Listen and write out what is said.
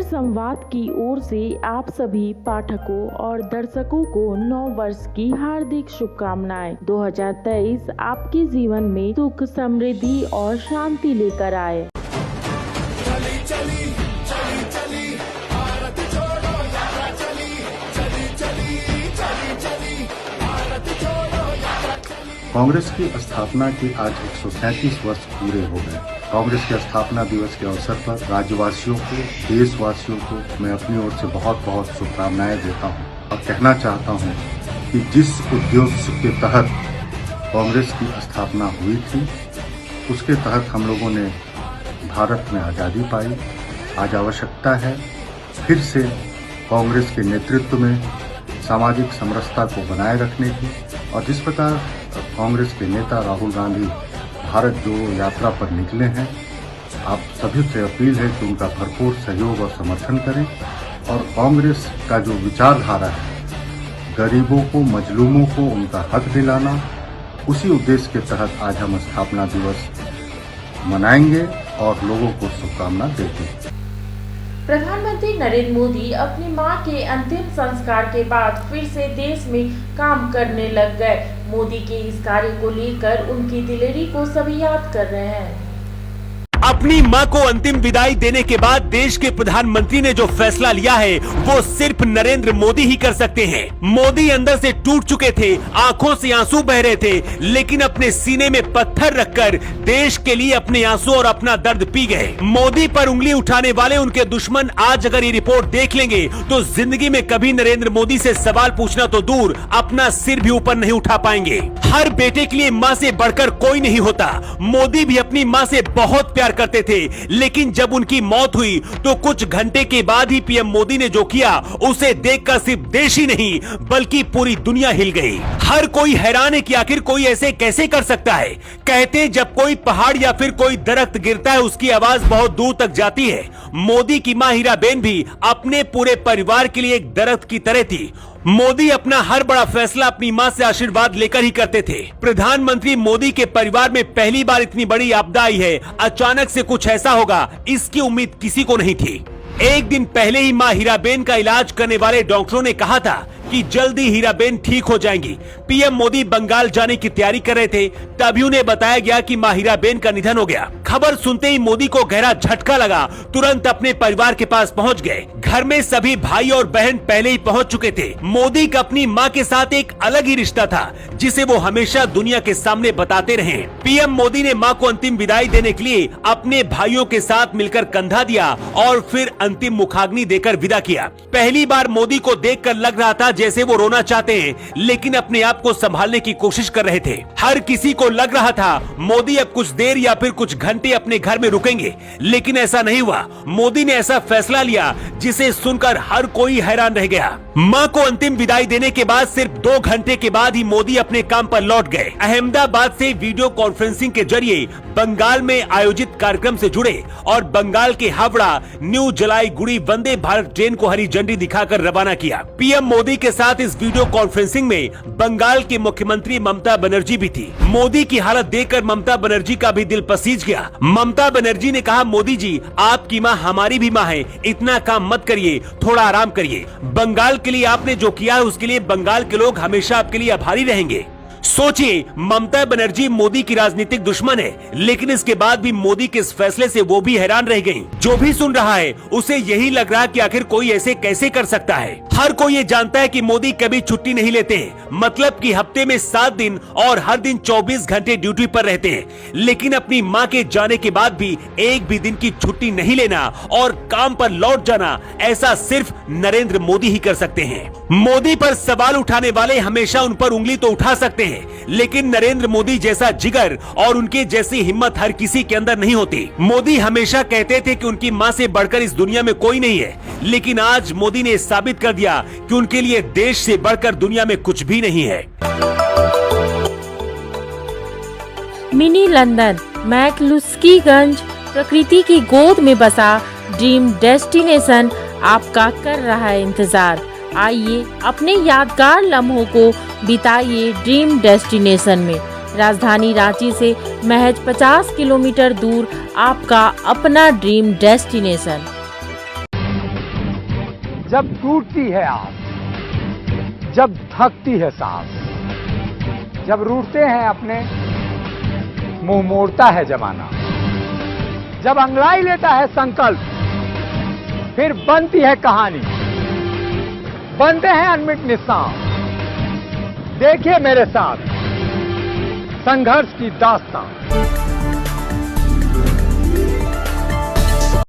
संवाद की ओर से आप सभी पाठकों और दर्शकों को नव वर्ष की हार्दिक शुभकामनाएं। 2023 आपके जीवन में सुख, समृद्धि और शांति लेकर आए। चली चली चली चली भारत छोड़ो यात्रा चली चली चली चली चली भारत छोड़ो यात्रा चली। कांग्रेस की स्थापना के आज 137 वर्ष पूरे हो गए। कांग्रेस के स्थापना दिवस के अवसर पर राज्यवासियों को, देशवासियों को मैं अपनी ओर से बहुत बहुत शुभकामनाएं देता हूं और कहना चाहता हूं कि जिस उद्देश्य के तहत कांग्रेस की स्थापना हुई थी, उसके तहत हम लोगों ने भारत में आज़ादी पाई। आज आवश्यकता है फिर से कांग्रेस के नेतृत्व में सामाजिक समरसता को बनाए रखने की, और जिस प्रकार कांग्रेस के नेता राहुल गांधी भारत जोड़ो यात्रा पर निकले हैं, आप सभी से अपील है कि उनका भरपूर सहयोग और समर्थन करें और कांग्रेस का जो विचारधारा है, गरीबों को, मजलूमों को उनका हक दिलाना, उसी उद्देश्य के तहत आज हम स्थापना दिवस मनाएंगे और लोगों को शुभकामना देंगे। प्रधानमंत्री नरेंद्र मोदी अपनी मां के अंतिम संस्कार के बाद फिर से देश में काम करने लग गए। मोदी के इस कार्य को लेकर उनकी दिलेरी को सभी याद कर रहे हैं। अपनी मां को अंतिम विदाई देने के बाद देश के प्रधानमंत्री ने जो फैसला लिया है वो सिर्फ नरेंद्र मोदी ही कर सकते हैं। मोदी अंदर से टूट चुके थे, आंखों से आंसू बह रहे थे, लेकिन अपने सीने में पत्थर रखकर देश के लिए अपने आंसू और अपना दर्द पी गए। मोदी पर उंगली उठाने वाले उनके दुश्मन आज अगर ये रिपोर्ट देख लेंगे तो जिंदगी में कभी नरेंद्र मोदी से सवाल पूछना तो दूर, अपना सिर भी ऊपर नहीं उठा पाएंगे। हर बेटे के लिए माँ से बढ़कर कोई नहीं होता। मोदी भी अपनी माँ से बहुत प्यार करते थे, लेकिन जब उनकी मौत हुई तो कुछ घंटे के बाद ही पीएम मोदी ने जो किया उसे देखकर सिर्फ देश ही नहीं बल्कि पूरी दुनिया हिल गई। हर कोई हैरान है कि आखिर कोई ऐसे कैसे कर सकता है। कहते हैं जब कोई पहाड़ या फिर कोई दरख्त गिरता है उसकी आवाज बहुत दूर तक जाती है। मोदी की मां हीराबेन भी अपने पूरे परिवार के लिए एक दरख्त की तरह थी। मोदी अपना हर बड़ा फैसला अपनी मां से आशीर्वाद लेकर ही करते थे। प्रधानमंत्री मोदी के परिवार में पहली बार इतनी बड़ी आपदा आई है। अचानक से कुछ ऐसा होगा इसकी उम्मीद किसी को नहीं थी। एक दिन पहले ही मां हीराबेन का इलाज करने वाले डॉक्टरों ने कहा था कि जल्दी हीराबेन ठीक हो जाएंगी। पीएम मोदी बंगाल जाने की तैयारी कर रहे थे, तभी उन्हें बताया गया कि मां हीराबेन का निधन हो गया। खबर सुनते ही मोदी को गहरा झटका लगा। तुरंत अपने परिवार के पास पहुंच गए। घर में सभी भाई और बहन पहले ही पहुंच चुके थे। मोदी का अपनी मां के साथ एक अलग ही रिश्ता था जिसे वो हमेशा दुनिया के सामने बताते रहे। पीएम मोदी ने मां को अंतिम विदाई देने के लिए अपने भाइयों के साथ मिलकर कंधा दिया और फिर अंतिम मुखाग्नि देकर विदा किया। पहली बार मोदी को देखकर लग रहा था जैसे वो रोना चाहते हैं, लेकिन अपने आप को संभालने की कोशिश कर रहे थे। हर किसी को लग रहा था मोदी अब कुछ देर या फिर कुछ घंटे अपने घर में रुकेंगे, लेकिन ऐसा नहीं हुआ। मोदी ने ऐसा फैसला लिया जिसे सुनकर हर कोई हैरान रह गया। मां को अंतिम विदाई देने के बाद सिर्फ 2 घंटे के बाद ही मोदी अपने काम पर लौट गए। अहमदाबाद से वीडियो कॉन्फ्रेंसिंग के जरिए बंगाल में आयोजित कार्यक्रम से जुड़े और बंगाल के हावड़ा न्यू जलाईगुड़ी वंदे भारत ट्रेन को हरी झंडी दिखाकर रवाना किया। पीएम मोदी के साथ इस वीडियो कॉन्फ्रेंसिंग में बंगाल की मुख्यमंत्री ममता बनर्जी भी थी। मोदी की हालत देखकर ममता बनर्जी का भी दिल पसीज गया। ममता बनर्जी ने कहा, मोदी जी आपकी माँ हमारी भी माँ है, इतना काम मत करिए, थोड़ा आराम करिए। बंगाल के लिए आपने जो किया है उसके लिए बंगाल के लोग हमेशा आपके लिए आभारी रहेंगे। सोचिए, ममता बनर्जी मोदी की राजनीतिक दुश्मन है, लेकिन इसके बाद भी मोदी के इस फैसले से वो भी हैरान रह गईं। जो भी सुन रहा है उसे यही लग रहा है कि आखिर कोई ऐसे कैसे कर सकता है। हर कोई ये जानता है कि मोदी कभी छुट्टी नहीं लेते हैं, मतलब कि हफ्ते में 7 दिन और हर दिन 24 घंटे ड्यूटी पर रहते हैं, लेकिन अपनी मां के जाने के बाद भी एक भी दिन की छुट्टी नहीं लेना और काम पर लौट जाना, ऐसा सिर्फ नरेंद्र मोदी ही कर सकते हैं। मोदी पर सवाल उठाने वाले हमेशा उन पर उंगली तो उठा सकते हैं, लेकिन नरेंद्र मोदी जैसा जिगर और उनके जैसी हिम्मत हर किसी के अंदर नहीं होती। मोदी हमेशा कहते थे कि उनकी मां से बढ़कर इस दुनिया में कोई नहीं है, लेकिन आज मोदी ने साबित कर दिया कि उनके लिए देश से बढ़कर दुनिया में कुछ भी नहीं है। मिनी लंदन मैक्लुस्कीगंज प्रकृति की गोद में बसा ड्रीम डेस्टिनेशन आपका कर रहा है इंतजार। आइए अपने यादगार लम्हों को बिताइए ड्रीम डेस्टिनेशन में। राजधानी रांची से महज 50 किलोमीटर दूर आपका अपना ड्रीम डेस्टिनेशन। जब टूटती है आस, जब थकती है सांस, जब रूठते हैं अपने, मुंह मोड़ता है जमाना, जब अंगड़ाई लेता है संकल्प, फिर बनती है कहानी, बनते हैं अनमिट निशान। देखिए मेरे साथ संघर्ष की दास्तां।